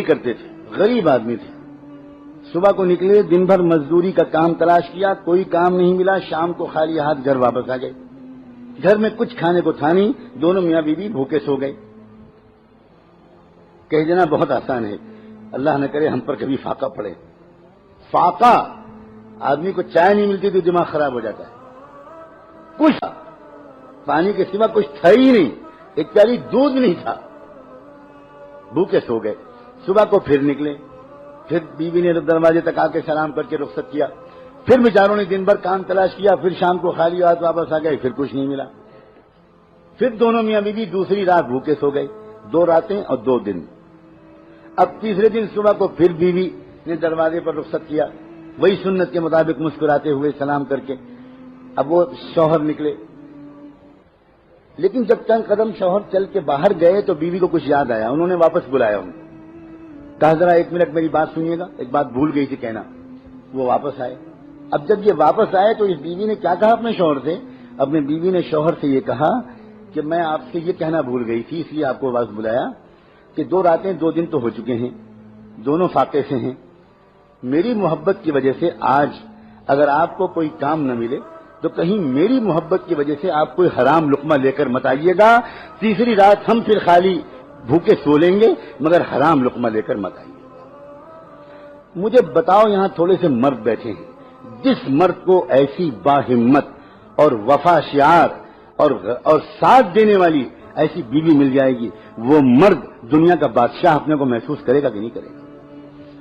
کرتے تھے، غریب آدمی تھے. صبح کو نکلے، دن بھر مزدوری کا کام تلاش کیا، کوئی کام نہیں ملا، شام کو خالی ہاتھ گھر واپس آ گئے. گھر میں کچھ کھانے کو تھا نہیں، دونوں میاں بیوی بھوکے سو گئے. کہہ دینا بہت آسان ہے، اللہ نہ کرے ہم پر کبھی فاقہ پڑے. فاقہ، آدمی کو چائے نہیں ملتی تو دماغ خراب ہو جاتا ہے. کچھ پانی کے سوا کچھ تھا ہی نہیں، ایک پیالی دودھ نہیں تھا، بھوکے سو گئے. صبح کو پھر نکلے، پھر بیوی نے دروازے تک آ کے سلام کر کے رخصت کیا. پھر بیچاروں نے دن بھر کام تلاش کیا، پھر شام کو خالی ہاتھ واپس آ گئے، پھر کچھ نہیں ملا. پھر دونوں میاں بیوی دوسری رات بھوکے سو گئے، 2 راتیں اور 2 دن. اب تیسرے دن صبح کو پھر بیوی نے دروازے پر رخصت کیا، وہی سنت کے مطابق مسکراتے ہوئے سلام کر کے. اب وہ شوہر نکلے، لیکن جب چند قدم شوہر چل کے باہر گئے تو بیوی کو کچھ یاد آیا. انہوں نے واپس بلایا، ان کو کہا ذرا 1 منٹ میری بات سنیے گا، ایک بات بھول گئی تھی کہنا. وہ واپس آئے. اب جب یہ واپس آئے تو اس بیوی نے کیا کہا اپنے شوہر سے؟ اپنے بیوی نے شوہر سے یہ کہا کہ میں آپ سے یہ کہنا بھول گئی تھی، اس لیے آپ کو واپس بلایا کہ 2 راتیں 2 دن تو ہو چکے ہیں، دونوں فاقے سے ہیں. میری محبت کی وجہ سے آج اگر آپ کو کوئی کام نہ ملے تو کہیں میری محبت کی وجہ سے آپ کوئی حرام لقمہ لے کر مت آئیے گا. تیسری رات ہم پھر خالی بھوکے سو لیں گے، مگر حرام لقمہ لے کر مت آئیے. مجھے بتاؤ، یہاں تھوڑے سے مرد بیٹھے ہیں، جس مرد کو ایسی باہمت اور وفا شعار اور ساتھ دینے والی ایسی بیوی مل جائے گی، وہ مرد دنیا کا بادشاہ اپنے کو محسوس کرے گا کہ نہیں کرے گا؟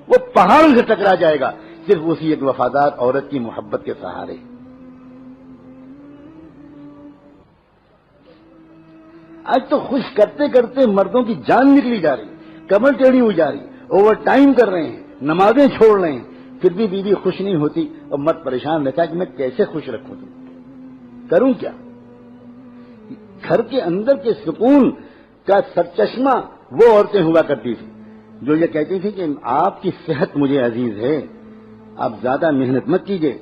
وہ پہاڑوں سے ٹکرا جائے گا صرف اسی ایک وفادار عورت کی محبت کے سہارے. آج تو خوش کرتے کرتے مردوں کی جان نکلی جا رہی، کمر ٹیڑھی ہوئی جا رہی، اوور ٹائم کر رہے ہیں، نمازیں چھوڑ رہے ہیں، پھر بھی بیوی خوش نہیں ہوتی اور مرد پریشان رہتا ہے کہ میں کیسے خوش رکھوں، کروں کیا؟ گھر کے اندر کے سکون کا سرچشمہ وہ عورتیں ہوا کرتی تھی جو یہ کہتی تھی کہ آپ کی صحت مجھے عزیز ہے، آپ زیادہ محنت مت کیجیے،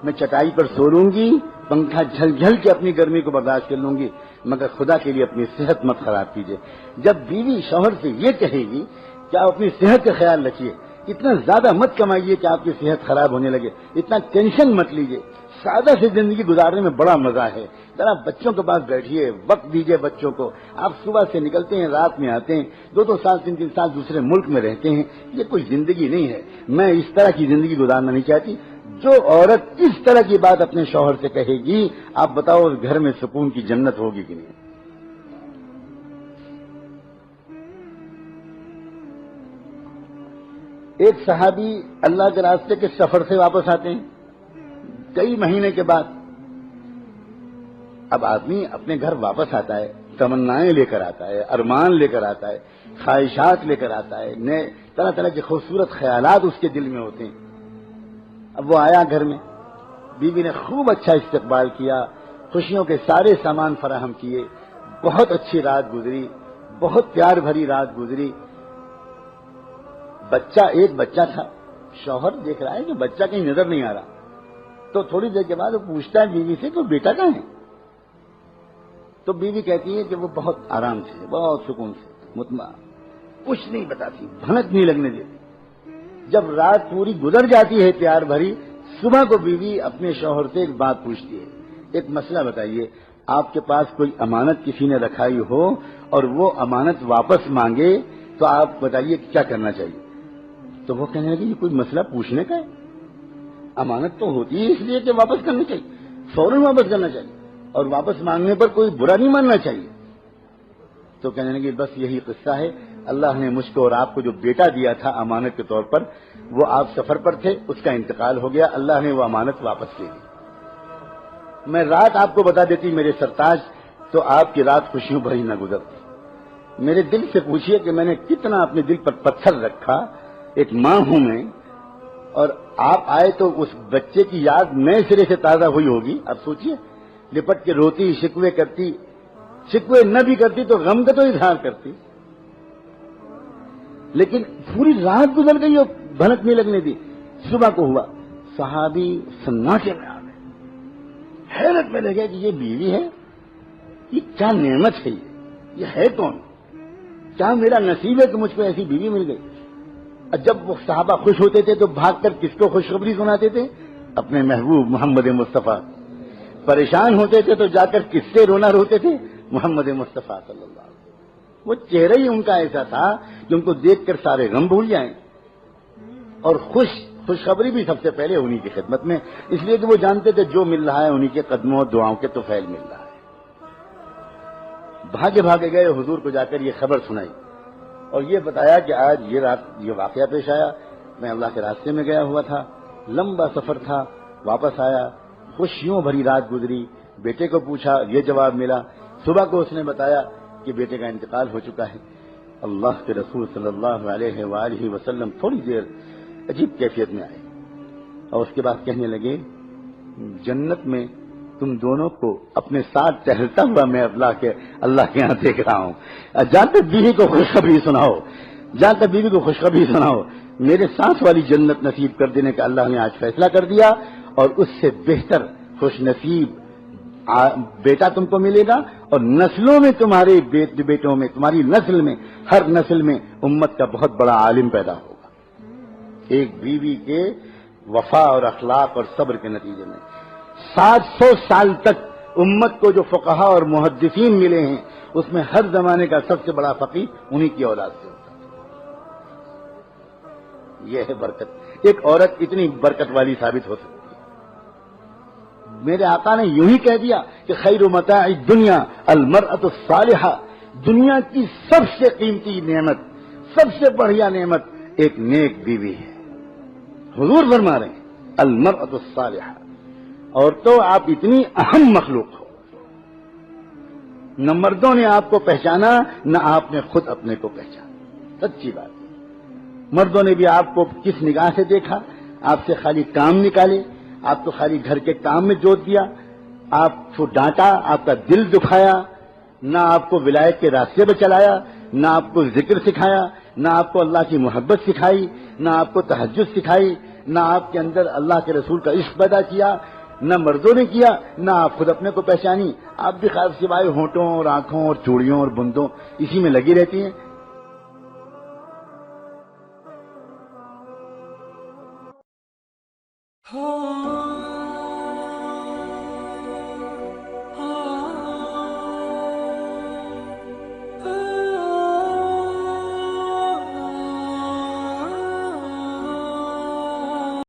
میں چٹائی پر سو لوں گی، پنکھا جھل جھل کے اپنی گرمی کو برداشت کر لوں گی، مگر خدا کے لیے اپنی صحت مت خراب کیجیے. جب بیوی شوہر سے یہ کہے گی کہ آپ اپنی صحت کا خیال رکھیے، اتنا زیادہ مت کمائیے کہ آپ کی صحت خراب ہونے لگے، اتنا ٹینشن مت لیجیے، سادہ سے زندگی گزارنے میں بڑا مزہ ہے، ذرا بچوں کے پاس بیٹھیے، وقت دیجیے بچوں کو. آپ صبح سے نکلتے ہیں، رات میں آتے ہیں، 2 سال 3 سال دوسرے ملک میں رہتے ہیں، یہ کوئی زندگی نہیں ہے. میں اس طرح کی زندگی گزارنا نہیں چاہتی. جو عورت اس طرح کی بات اپنے شوہر سے کہے گی، آپ بتاؤ اس گھر میں سکون کی جنت ہوگی کہ نہیں؟ ایک صحابی اللہ کے راستے کے سفر سے واپس آتے ہیں کئی مہینے کے بعد. اب آدمی اپنے گھر واپس آتا ہے، تمنائیں لے کر آتا ہے، ارمان لے کر آتا ہے، خواہشات لے کر آتا ہے، نئے طرح طرح کے خوبصورت خیالات اس کے دل میں ہوتے ہیں. اب وہ آیا گھر میں، بیوی نے خوب اچھا استقبال کیا، خوشیوں کے سارے سامان فراہم کیے، بہت اچھی رات گزری، بہت پیار بھری رات گزری. ایک بچہ تھا، شوہر دیکھ رہا ہے کہ بچہ کہیں نظر نہیں آ رہا، تو تھوڑی دیر کے بعد وہ پوچھتا ہے بیوی سے کہ بیٹا کہاں ہے؟ تو بیوی کہتی ہے کہ وہ بہت آرام سے، بہت سکون سے، مطمئن، کچھ نہیں بتاتی، بھنک نہیں لگنے دیتی. جب رات پوری گزر جاتی ہے پیار بھری، صبح کو بیوی اپنے شوہر سے ایک بات پوچھتی ہے، ایک مسئلہ بتائیے، آپ کے پاس کوئی امانت کسی نے رکھائی ہو اور وہ امانت واپس مانگے تو آپ بتائیے کیا کرنا چاہیے؟ تو وہ کہنے لگی یہ کوئی مسئلہ پوچھنے کا ہے، امانت تو ہوتی ہے اس لیے کہ واپس کرنی چاہیے، فوراً واپس کرنا چاہیے، اور واپس مانگنے پر کوئی برا نہیں ماننا چاہیے. تو کہنے لگی بس یہی قصہ ہے، اللہ نے مجھ کو اور آپ کو جو بیٹا دیا تھا امانت کے طور پر، وہ آپ سفر پر تھے، اس کا انتقال ہو گیا، اللہ نے وہ امانت واپس لے لی. میں رات آپ کو بتا دیتی میرے سرتاج، تو آپ کی رات خوشیوں بھری نہ گزرتی. میرے دل سے پوچھیے کہ میں نے کتنا اپنے دل پر پتھر رکھا، ایک ماں ہوں میں، اور آپ آئے تو اس بچے کی یاد نئے سرے سے تازہ ہوئی ہوگی. اب سوچئے، لپٹ کے روتی، شکوے کرتی، شکوے نہ بھی کرتی تو غم کا تو اظہار کرتی، لیکن پوری رات گزر گئی اور بھنک نہیں لگنے دی. صبح کو ہوا، صحابی سناٹے میں آ گئے، حیرت میں رہ گیا کہ یہ بیوی ہے، یہ کیا نعمت ہے، یہ ہے کون؟ کیا میرا نصیب ہے کہ مجھ کو ایسی بیوی مل گئی؟ جب وہ صحابہ خوش ہوتے تھے تو بھاگ کر کس کو خوشخبری سناتے تھے؟ اپنے محبوب محمد مصطفیٰ. پریشان ہوتے تھے تو جا کر کس سے رونا روتے تھے؟ محمد مصطفیٰ صلی اللہ علیہ وسلم. وہ چہرہ ہی ان کا ایسا تھا کہ ان کو دیکھ کر سارے غم بھول جائیں. اور خوشخبری بھی سب سے پہلے انہی کی خدمت میں، اس لیے کہ وہ جانتے تھے جو مل رہا ہے انہی کے قدموں اور دعاؤں کے طفیل مل رہا ہے. بھاگے بھاگے گئے حضور کو جا کر یہ خبر سنائی اور یہ بتایا کہ آج یہ رات یہ واقعہ پیش آیا، میں اللہ کے راستے میں گیا ہوا تھا، لمبا سفر تھا، واپس آیا، خوشیوں بھری رات گزری. بیٹے کو پوچھا، یہ جواب ملا. صبح کو اس نے بتایا کہ بیٹے کا انتقال ہو چکا ہے. اللہ کے رسول صلی اللہ علیہ وآلہ وسلم تھوڑی دیر عجیب کیفیت میں آئے اور اس کے بعد کہنے لگے، جنت میں تم دونوں کو اپنے ساتھ ٹہلتا ہوا میں اللہ کے یہاں دیکھ رہا ہوں. جہاں تک بیوی کو خوشخبری سناؤ، میرے ساتھ والی جنت نصیب کر دینے کا اللہ نے آج فیصلہ کر دیا، اور اس سے بہتر خوش نصیب بیٹا تم کو ملے گا، اور نسلوں میں تمہارے بیٹوں میں، تمہاری نسل میں، ہر نسل میں امت کا بہت بڑا عالم پیدا ہوگا. ایک بیوی کے وفا اور اخلاق اور صبر کے نتیجے میں 700 سال تک امت کو جو فقہا اور محدثین ملے ہیں، اس میں ہر زمانے کا سب سے بڑا فقیہ انہی کی اولاد سے ہوتا ہے. یہ ہے برکت. ایک عورت اتنی برکت والی ثابت ہو سکتی ہے. میرے آقا نے یوں ہی کہہ دیا کہ خیر متاع الدنیا المرأة الصالحہ، دنیا کی سب سے قیمتی نعمت، سب سے بڑھیا نعمت ایک نیک بیوی ہے. حضور فرما رہے ہیں المرأة الصالحہ. اور تو آپ اتنی اہم مخلوق ہو، نہ مردوں نے آپ کو پہچانا نہ آپ نے خود اپنے کو پہچانا. سچی بات ہے. مردوں نے بھی آپ کو کس نگاہ سے دیکھا؟ آپ سے خالی کام نکالے، آپ کو خالی گھر کے کام میں جوت دیا، آپ کو ڈانٹا، آپ کا دل دکھایا، نہ آپ کو ولایت کے راستے پہ چلایا، نہ آپ کو ذکر سکھایا، نہ آپ کو اللہ کی محبت سکھائی، نہ آپ کو تہجد سکھائی، نہ آپ کے اندر اللہ کے رسول کا عشق پیدا کیا. نہ مردوں نے کیا، نہ آپ خود اپنے کو پہچانی. آپ بھی خاص سوائے ہونٹوں اور آنکھوں اور چوڑیوں اور بندوں اسی میں لگی رہتی ہیں.